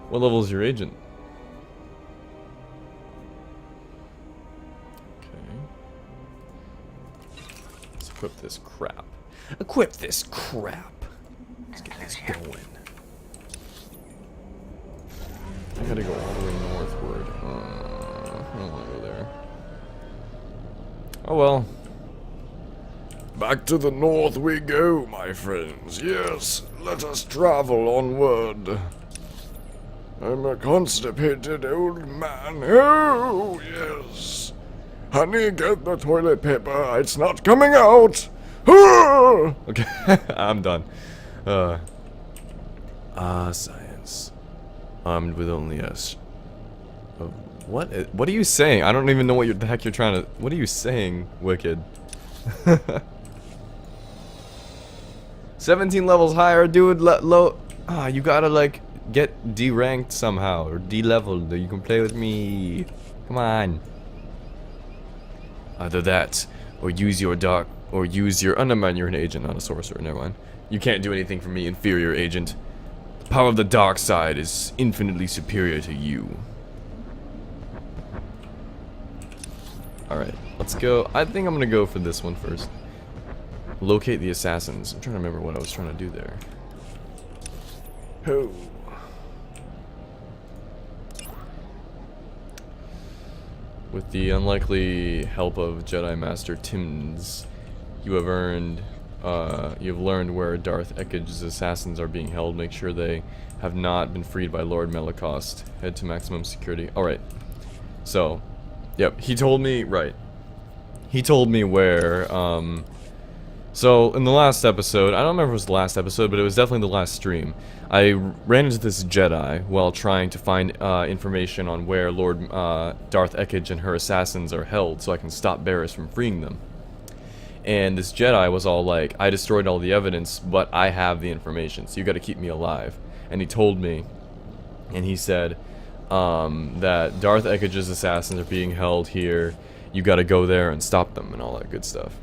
What level is your agent? Okay. Let's equip this crap. Equip this crap. Let's get this going. I gotta go all the way northward. I don't wanna go there. Oh well. Back to the north we go, my friends. Yes, let us travel onward. I'm a constipated old man. Oh, yes. Honey, get the toilet paper. It's not coming out. Ah! Okay, I'm done. Science. Armed with only us. What? What are you saying? I don't even know what the heck you're trying to... What are you saying, Wicked? 17 levels higher, dude. Low. You gotta, like, get D-ranked somehow. Or D-leveled. You can play with me. Come on. Either that, or use your dark... Or use your... Oh, never mind, you're an agent, not a sorcerer. Never mind. You can't do anything for me, inferior agent. The power of the dark side is infinitely superior to you. Alright, let's go. I think I'm gonna go for this one first. Locate the assassins. I'm trying to remember what I was trying to do there. Oh. With the unlikely help of Jedi Master Timmons, you have learned where Darth Ekkage's assassins are being held. Make sure they have not been freed by Lord Melicost. Head to maximum security. Alright. So, yep, he told me, right. He told me where, so in the last episode, I don't remember if it was the last episode, but it was definitely the last stream. I ran into this Jedi while trying to find information on where Lord Darth Ekkage and her assassins are held so I can stop Barriss from freeing them. And this Jedi was all like, I destroyed all the evidence, but I have the information, so you gotta keep me alive. And he told me, and he said, that Darth Ekkage's assassins are being held here, you gotta go there and stop them, and all that good stuff.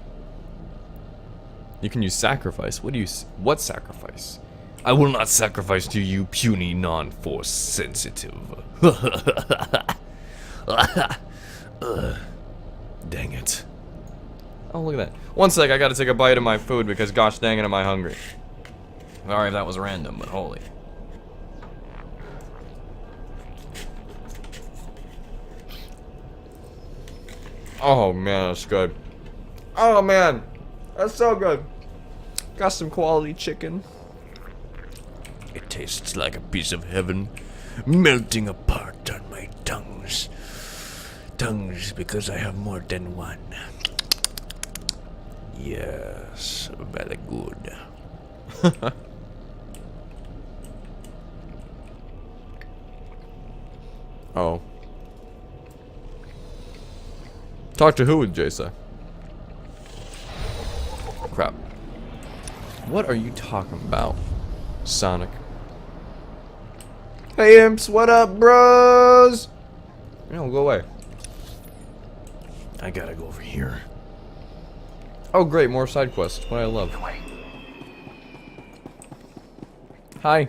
You can use sacrifice. What sacrifice? I will not sacrifice to you, puny, non-force sensitive. Dang it. Oh, look at that. One sec, I gotta take a bite of my food because gosh dang it, am I hungry. Sorry if that was random, but holy. Oh man, that's good. Oh man, that's so good. Got some quality chicken. It tastes like a piece of heaven, melting apart on my tongues. Tongues, because I have more than one. Yes, very good. Oh. Talk to who with Jasa? Crap. What are you talking about, Sonic? Hey imps, what up, bros? No, go away. I gotta go over here. Oh great, more side quests. What I love. Hi.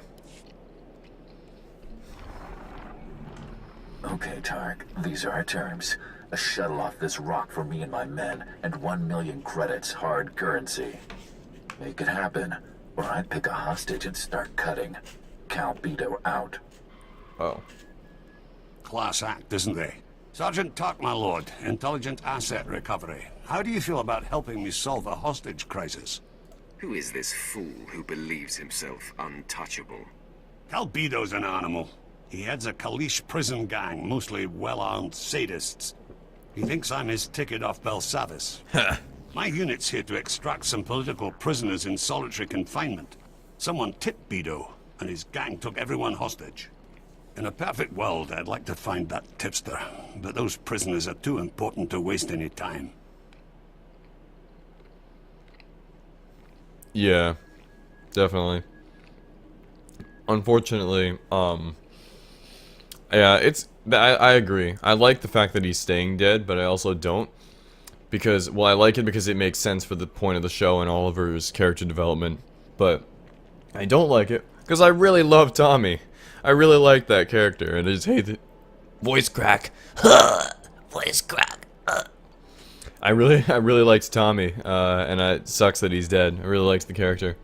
Okay, Tark. These are our terms. A shuttle off this rock for me and my men, and 1 million credits hard currency. Make it happen, or I pick a hostage and start cutting. Cal Beto out. Oh. Class act, isn't they? Sergeant Tark, my lord. Intelligent asset recovery. How do you feel about helping me solve a hostage crisis? Who is this fool who believes himself untouchable? Calbido's an animal. He heads a Kalish prison gang, mostly well-armed sadists. He thinks I'm his ticket off Belsavis. My unit's here to extract some political prisoners in solitary confinement. Someone tipped Bido, and his gang took everyone hostage. In a perfect world, I'd like to find that tipster, but those prisoners are too important to waste any time. Yeah, definitely. Unfortunately, yeah, I agree. I like the fact that he's staying dead, but I also don't. Because, well, I like it because it makes sense for the point of the show and Oliver's character development. But I don't like it because I really love Tommy. I really like that character, and I just hate it. Voice crack. Voice crack. I really liked Tommy, and it sucks that he's dead. I really liked the character.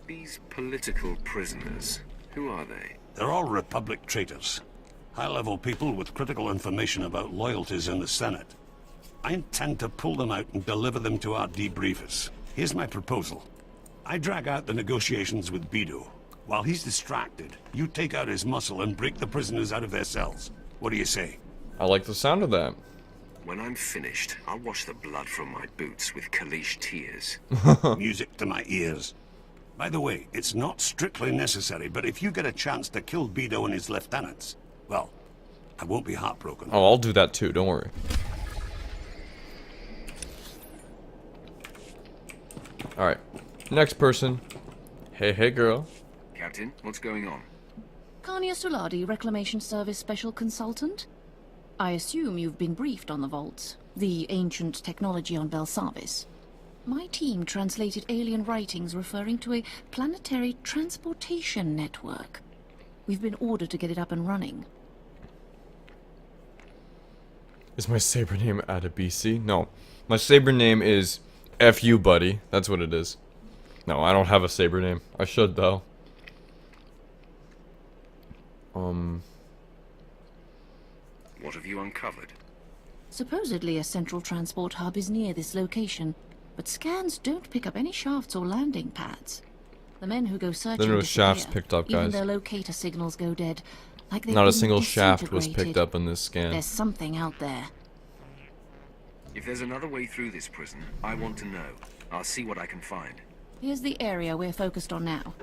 These political prisoners, who are they? They're all Republic traitors. High-level people with critical information about loyalties in the Senate. I intend to pull them out and deliver them to our debriefers. Here's my proposal. I drag out the negotiations with Bido. While he's distracted, you take out his muscle and break the prisoners out of their cells. What do you say? I like the sound of that. When I'm finished, I'll wash the blood from my boots with Kalish tears. Music to my ears. By the way, it's not strictly necessary, but if you get a chance to kill Bido and his lieutenants, well, I won't be heartbroken. Oh, I'll do that too, don't worry. Alright, next person. Hey girl. Captain, what's going on? Kanya Suladi, Reclamation Service Special Consultant. I assume you've been briefed on the vaults, the ancient technology on Belsavis. My team translated alien writings referring to a planetary transportation network. We've been ordered to get it up and running. Is my saber name Adabisi? No. My saber name is F.U. Buddy. That's what it is. No, I don't have a saber name. I should, though. What have you uncovered? Supposedly a central transport hub is near this location, but scans don't pick up any shafts or landing pads. The men who go searching There were disappear. shafts picked up, Even guys. their locator signals go dead, like they've Not a been single shaft was picked disintegrated. up in this scan. There's something out there. If there's another way through this prison, I want to know. I'll see what I can find. Here's the area we're focused on now.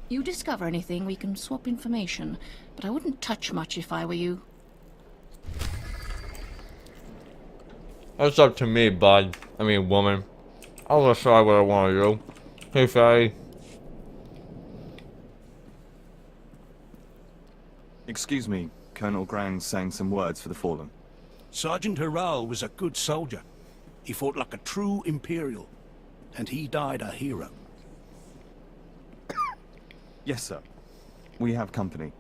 You discover anything, we can swap information, but I wouldn't touch much if I were you. That's up to me, bud. I mean, woman. I'll decide what I want to do. Hey, Faye. Excuse me, Colonel Grand's saying some words for the fallen. Sergeant Harral was a good soldier. He fought like a true Imperial, and he died a hero. Yes, sir. We have company.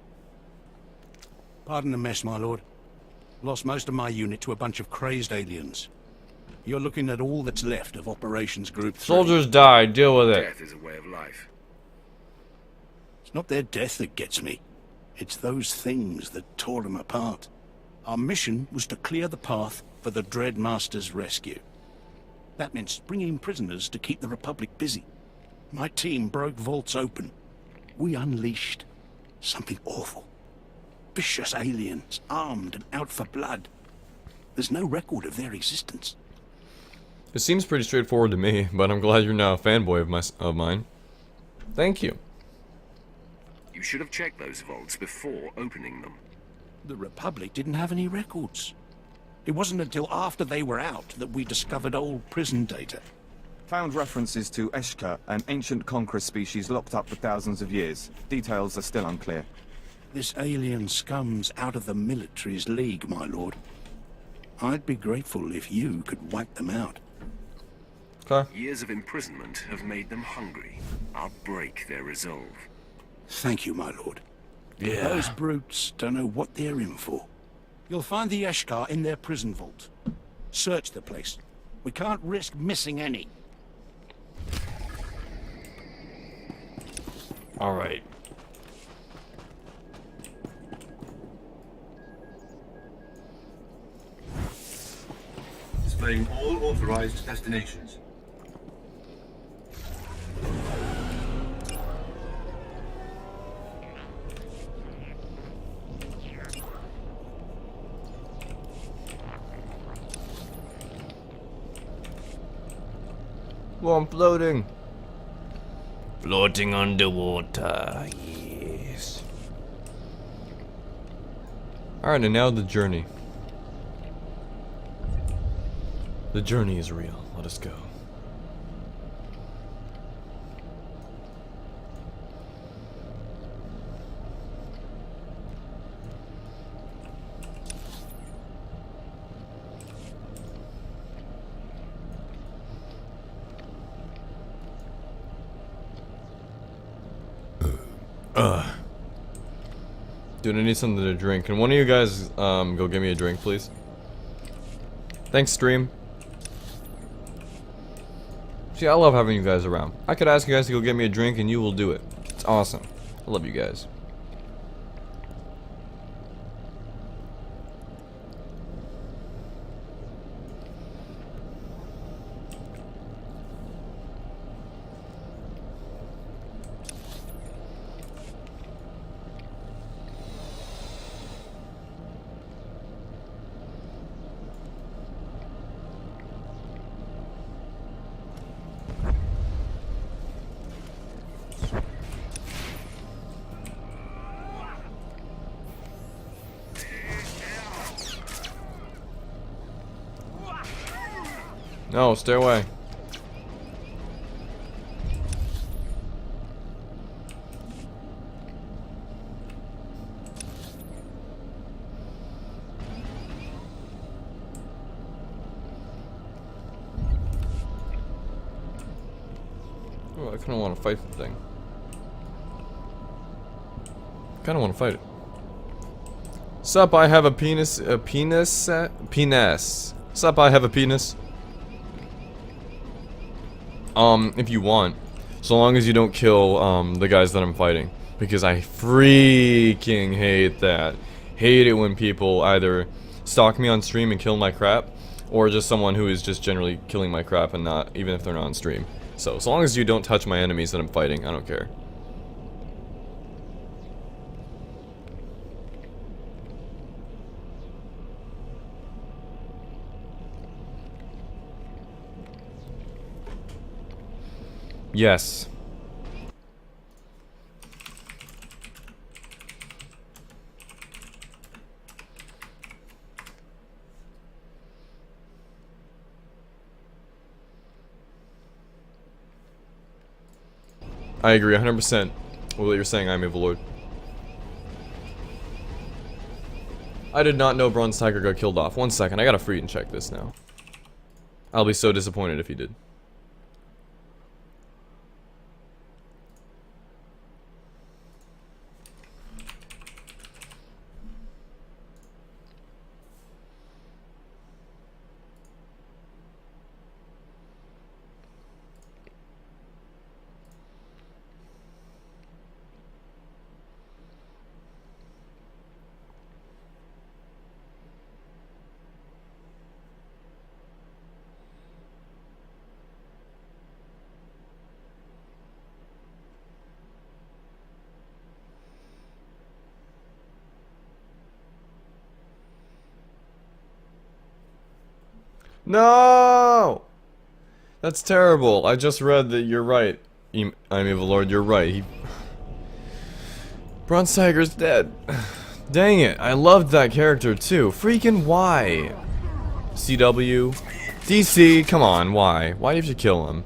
Pardon the mess, my lord. Lost most of my unit to a bunch of crazed aliens. You're looking at all that's left of Operations Group 3. Soldiers died. Deal with it. Death is a way of life. It's not their death that gets me. It's those things that tore them apart. Our mission was to clear the path for the Dread Master's rescue. That meant springing prisoners to keep the Republic busy. My team broke vaults open. We unleashed something awful. Vicious aliens, armed and out for blood. There's no record of their existence. It seems pretty straightforward to me, but I'm glad you're now a fanboy of mine. Thank you. You should have checked those vaults before opening them. The Republic didn't have any records. It wasn't until after they were out that we discovered old prison data. Found references to Eshka, an ancient conqueror species locked up for thousands of years. Details are still unclear. This alien scum's out of the military's league, my lord. I'd be grateful if you could wipe them out. Okay. Years of imprisonment have made them hungry. I'll break their resolve. Thank you, my lord. Yeah. Those brutes don't know what they're in for. You'll find the Eshkar in their prison vault. Search the place. We can't risk missing any. All right. Displaying all authorized destinations. Well, I'm floating. Floating underwater, yes. Alright, and now the journey. The journey is real. Let us go. Dude, I need something to drink. Can one of you guys go get me a drink, please? Thanks, stream. See, I love having you guys around. I could ask you guys to go get me a drink and you will do it. It's awesome. I love you guys. No, stay away. Oh, I kind of want to fight the thing. Kind of want to fight it. Sup, I have a penis. A penis? Penis. Sup, I have a penis. If you want. So long as you don't kill, the guys that I'm fighting. Because I freaking hate that. Hate it when people either stalk me on stream and kill my crap, or just someone who is just generally killing my crap and not, even if they're not on stream. So long as you don't touch my enemies that I'm fighting, I don't care. Yes. I agree 100% with what you're saying, I'm Evil Lord. I did not know Bronze Tiger got killed off. 1 second, I gotta free and check this now. I'll be so disappointed if he did. No! That's terrible. I just read that you're right. I'm Evil Lord, you're right. Bronze Tiger's dead. Dang it, I loved that character too. Freaking why? CW? DC, come on, why? Why do you have to kill him?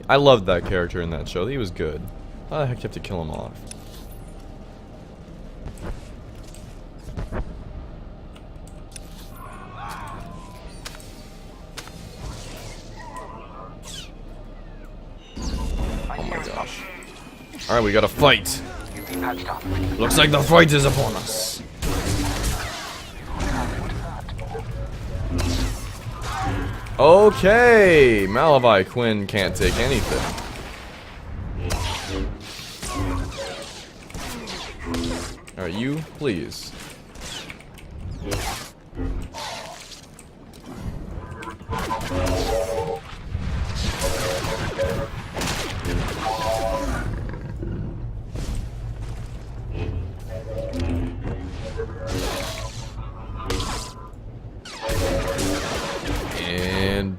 I loved that character in that show. He was good. Why the heck do you have to kill him off? Alright, we gotta fight. Looks like the fight is upon us. Okay, Malavi Quinn can't take anything. Alright, you, please. And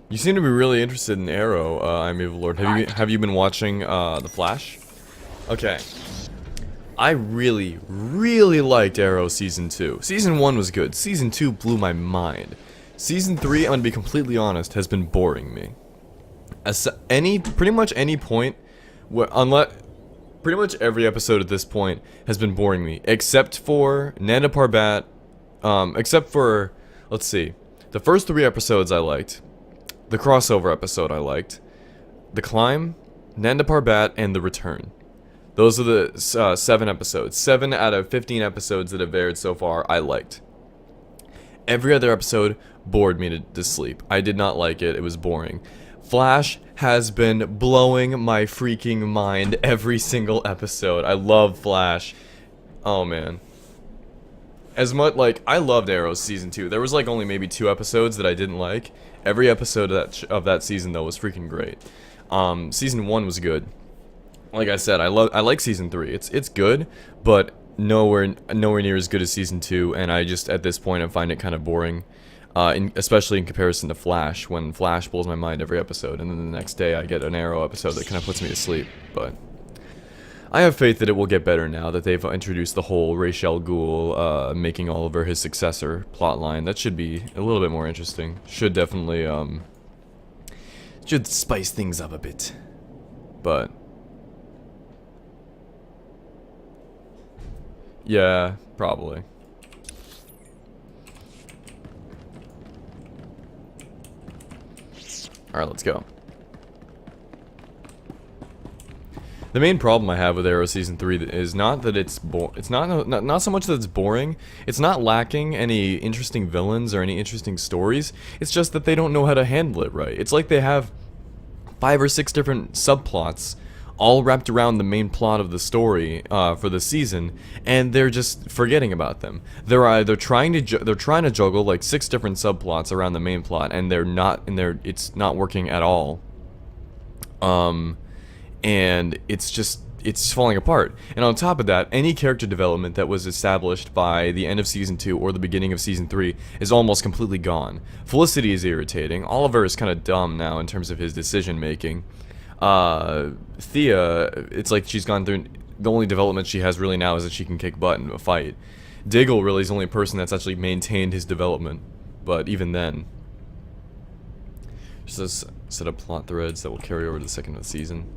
you seem to be really interested in Arrow, I'm Evil Lord. Have you been watching The Flash? Okay. I really liked Arrow Season 2. Season 1 was good. Season 2 blew my mind. Season 3, I'm gonna be completely honest, has been boring me. Pretty much any point, pretty much every episode at this point has been boring me, except for Nanda Parbat, except for, let's see, the first 3 episodes I liked. The crossover episode I liked. The Climb, Nanda Parbat, and The Return. Those are the 7 episodes. 7 out of 15 episodes that have aired so far, I liked. Every other episode bored me to sleep. I did not like it. It was boring. Flash has been blowing my freaking mind every single episode. I love Flash. Oh, man. As much, like, I loved Arrow's Season 2. There was, like, only maybe 2 episodes that I didn't like. Every episode of that season, though, was freaking great. Season 1 was good. Like I said, I like Season 3. It's good, but nowhere near as good as Season 2, and I just, at this point, I find it kind of boring. Especially in comparison to Flash, when Flash blows my mind every episode, and then the next day I get an Arrow episode that kind of puts me to sleep. But I have faith that it will get better now that they've introduced the whole Ra's al Ghul making Oliver his successor plotline. That should be a little bit more interesting. Should definitely should spice things up a bit. But yeah, probably. Alright, let's go. The main problem I have with Arrow Season 3 is not that it's not so much that it's boring. It's not lacking any interesting villains or any interesting stories. It's just that they don't know how to handle it right. It's like they have 5 or 6 different subplots all wrapped around the main plot of the story for the season, and they're just forgetting about them. They're trying to juggle like 6 different subplots around the main plot, and it's not working at all. And it's falling apart. And on top of that, any character development that was established by the end of Season 2 or the beginning of Season 3 is almost completely gone. Felicity is irritating. Oliver is kind of dumb now in terms of his decision making. Thea, it's like she's gone through, the only development she has really now is that she can kick butt in a fight. Diggle really is the only person that's actually maintained his development, but even then. Just a set of plot threads that will carry over to the second of the season.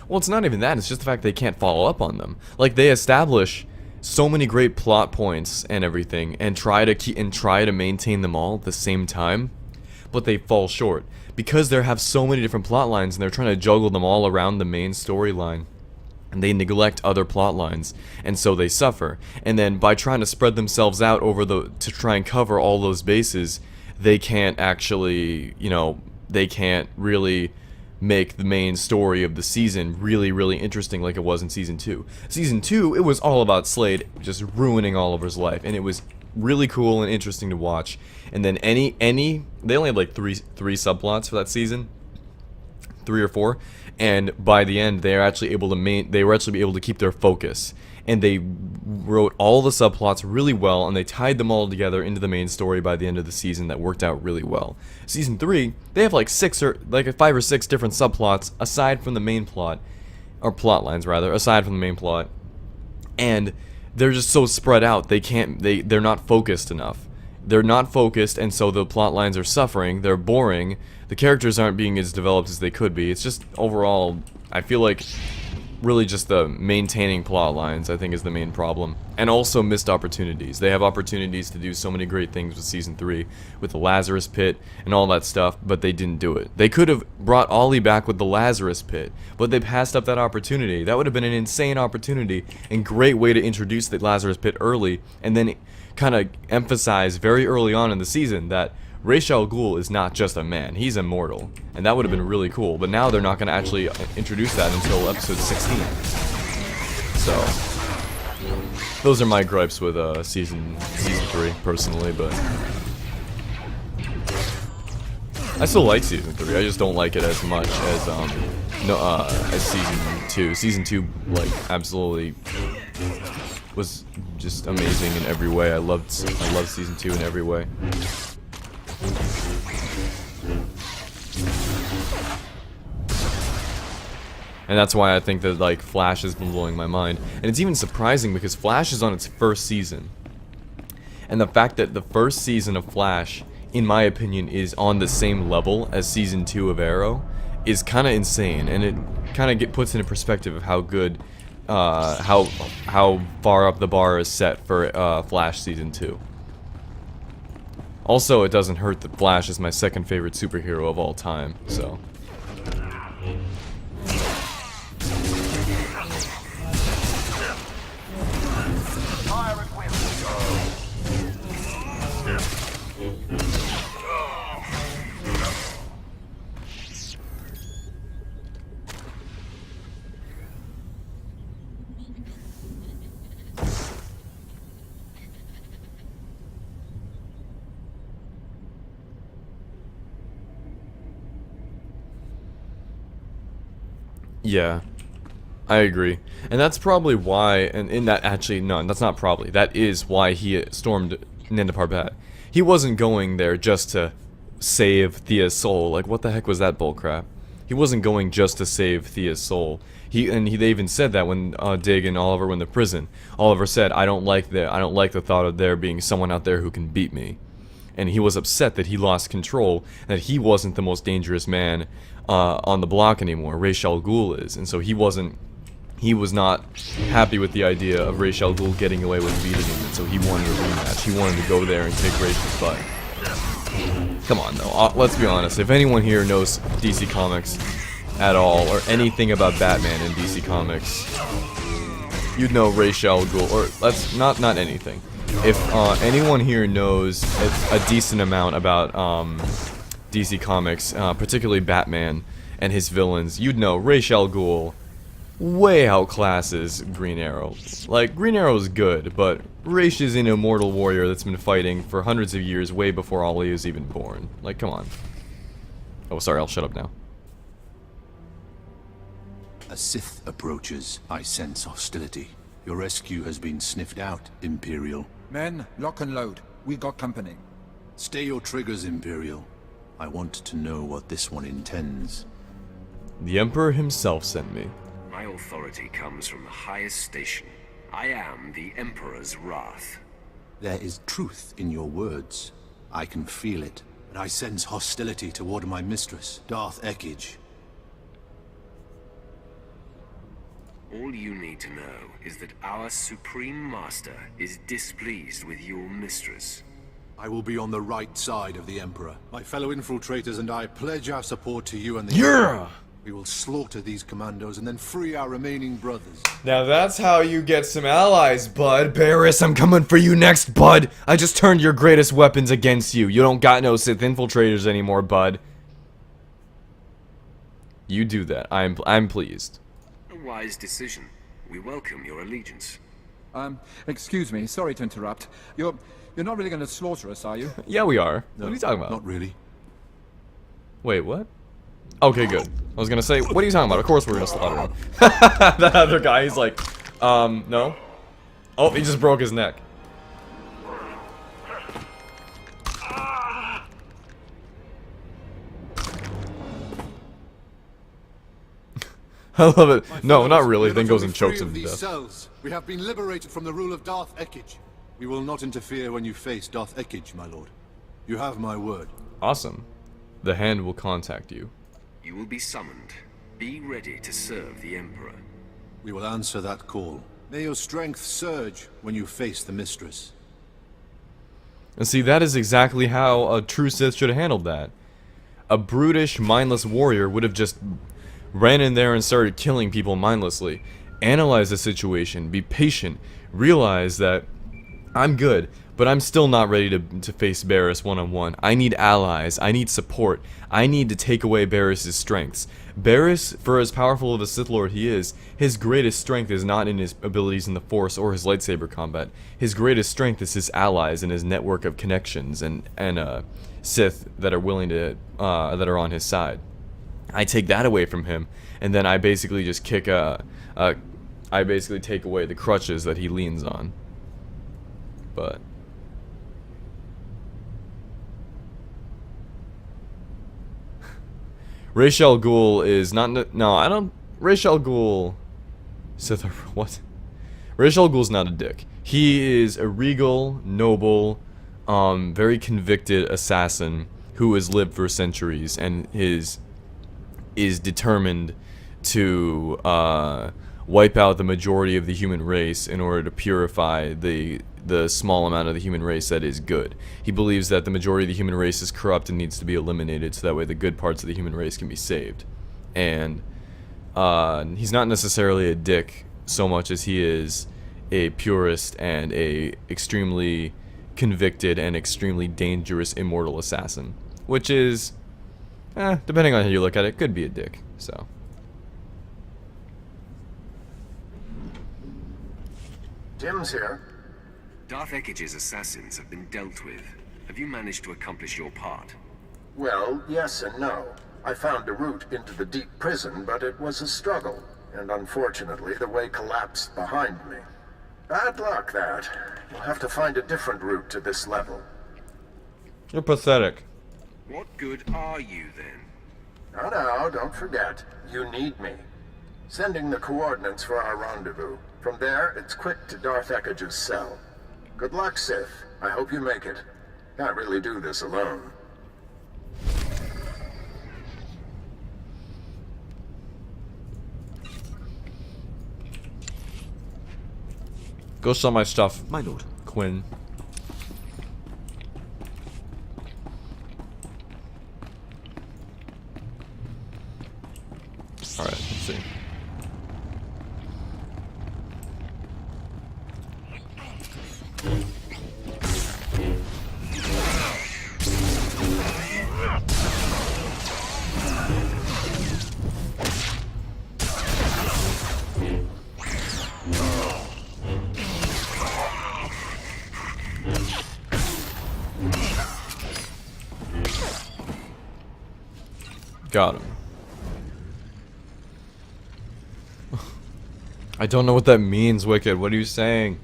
Well, it's not even that, it's just the fact they can't follow up on them. Like, they establish so many great plot points and everything, and try to maintain them all at the same time, but they fall short. Because they have so many different plot lines and they're trying to juggle them all around the main storyline, and they neglect other plot lines, and so they suffer. And then by trying to spread themselves out to try and cover all those bases, they can't actually, they can't really make the main story of the season really, really interesting like it was in Season 2. Season 2, it was all about Slade just ruining Oliver's life, and it was really cool and interesting to watch. And then they only had like three subplots for that season, 3 or 4, and by the end they were actually able to keep their focus, and they wrote all the subplots really well, and they tied them all together into the main story by the end of the season that worked out really well. Season 3, they have like 5 or 6 different subplots aside from the main plot, or plot lines rather, aside from the main plot, and they're just so spread out, they're not focused enough. They're not focused, and so the plot lines are suffering, they're boring, the characters aren't being as developed as they could be. It's just, overall, I feel like really just the maintaining plot lines, I think, is the main problem. And also missed opportunities. They have opportunities to do so many great things with Season 3, with the Lazarus Pit and all that stuff, but they didn't do it. They could have brought Ollie back with the Lazarus Pit, but they passed up that opportunity. That would have been an insane opportunity and great way to introduce the Lazarus Pit early, and then kind of emphasize very early on in the season that Ra's al Ghul is not just a man, he's immortal. And that would have been really cool, but now they're not going to actually introduce that until episode 16. So, those are my gripes with season 3, personally, but I still like Season 3, I just don't like it as much as Season 2. Season 2, like, absolutely was just amazing in every way. I loved Season 2 in every way. And that's why I think that, like, Flash has been blowing my mind. And it's even surprising because Flash is on its first season. And the fact that the first season of Flash, in my opinion, is on the same level as Season 2 of Arrow is kind of insane. And it kind of puts into perspective of how good, how far up the bar is set for Flash Season 2. Also, it doesn't hurt that Flash is my second favorite superhero of all time, so. Yeah, I agree. And that's probably why, and in that, actually, no, that's not probably, that is why he stormed Nanda Parbat. He wasn't going there just to save Thea's soul. Like, what the heck was that bullcrap? He wasn't going just to save Thea's soul. They even said that when Dig and Oliver were in the prison. Oliver said, I don't like the thought of there being someone out there who can beat me. And he was upset that he lost control, that he wasn't the most dangerous man on the block anymore. Ra's al Ghul is, and so he was not happy with the idea of Ra's al Ghul getting away with beating him, and so he wanted a rematch. He wanted to go there and kick Rash's butt. Come on, though. Let's be honest. If anyone here knows DC Comics at all, or anything about Batman in DC Comics, you'd know Ra's al Ghul, or let's not anything. If anyone here knows a decent amount about DC Comics, particularly Batman and his villains, you'd know Ra's al Ghul way outclasses Green Arrow. Like, Green Arrow's good, but Ra's is an immortal warrior that's been fighting for hundreds of years, way before Ollie was even born. Like, come on. Oh, sorry, I'll shut up now. As Sith approaches, I sense hostility. Your rescue has been sniffed out, Imperial. Men, lock and load. We got company. Stay your triggers, Imperial. I want to know what this one intends. The Emperor himself sent me. My authority comes from the highest station. I am the Emperor's wrath. There is truth in your words. I can feel it, but I sense hostility toward my mistress, Darth Ekage. All you need to know is that our Supreme Master is displeased with your mistress. I will be on the right side of the Emperor. My fellow infiltrators and I pledge our support to you and the Emperor. We will slaughter these commandos and then free our remaining brothers. Now that's how you get some allies, bud. Barris, I'm coming for you next, bud. I just turned your greatest weapons against you. You don't got no Sith infiltrators anymore, bud. You do that. I'm pleased. A wise decision. We welcome your allegiance. Excuse me, sorry to interrupt. You're not really going to slaughter us, are you? Yeah, we are. No, what are you talking about? Not really. Wait, what? Okay, good. I was gonna say, what are you talking about? Of course we're gonna slaughter him. That other guy, he's like, no. Oh, he just broke his neck. I love it. No, not really. Then goes and chokes him to death. Cells. We have been liberated from the rule of Darth Ekage. We will not interfere when you face Darth Ekage, my lord. You have my word. Awesome. The Hand will contact you. You will be summoned. Be ready to serve the Emperor. We will answer that call. May your strength surge when you face the mistress. And see, that is exactly how a true Sith should have handled that. A brutish, mindless warrior would have just ran in there and started killing people mindlessly. Analyze the situation, be patient, realize that I'm good, but I'm still not ready to face Barris one-on-one. I need allies, I need support, I need to take away Barris's strengths. Barris, for as powerful of a Sith Lord he is, his greatest strength is not in his abilities in the Force or his lightsaber combat. His greatest strength is his allies and his network of connections and Sith that are willing to, that are on his side. I take that away from him, and then I basically just I basically take away the crutches that he leans on. But Ra's al Ghul is not. No, I don't. Ra's al Ghul. Sith. What? Ra's al Ghul's not a dick. He is a regal, noble, very convicted assassin who has lived for centuries and is determined to wipe out the majority of the human race in order to purify the the small amount of the human race that is good. He believes that the majority of the human race is corrupt and needs to be eliminated, so that way the good parts of the human race can be saved. And he's not necessarily a dick so much as he is a purist and a extremely convicted and extremely dangerous immortal assassin, which is, depending on how you look at it, could be a dick. So Tim's here. Darth Ekige's assassins have been dealt with. Have you managed to accomplish your part? Well, yes and no. I found a route into the deep prison, but it was a struggle, and unfortunately the way collapsed behind me. Bad luck, that. You'll have to find a different route to this level. you're pathetic. What good are you then? No, don't forget. You need me. Sending the coordinates for our rendezvous. From there, it's quick to Darth Ekige's cell. Good luck, Sith. I hope you make it. Can't really do this alone. Go sell my stuff, My lord. Quinn. Alright, let's see. Got him. I don't know what that means, Wicked. What are you saying?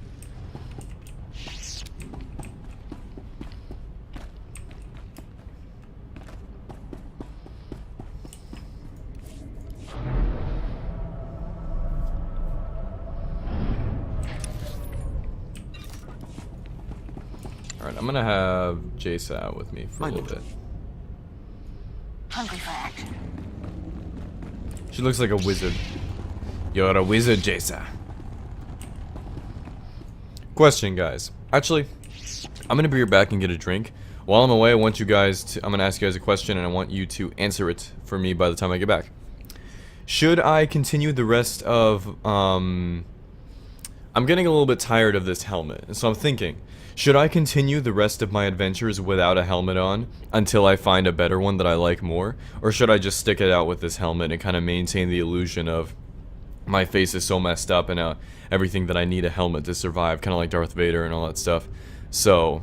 Alright, I'm gonna have Jace out with me for a little bit. Hungry for action. She looks like a wizard. You're a wizard, Jace. Question, guys. Actually, I'm gonna be back and get a drink. While I'm away, I want you guys to, I'm gonna ask you guys a question, and I want you to answer it for me by the time I get back. Should I continue the rest of, I'm getting a little bit tired of this helmet, and so I'm thinking, should I continue the rest of my adventures without a helmet on until I find a better one that I like more? Or should I just stick it out with this helmet and kind of maintain the illusion of my face is so messed up and everything that I need a helmet to survive, kind of like Darth Vader and all that stuff? So,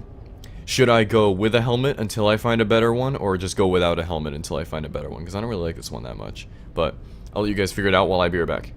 should I go with a helmet until I find a better one, or just go without a helmet until I find a better one? Because I don't really like this one that much. But I'll let you guys figure it out while I be right back.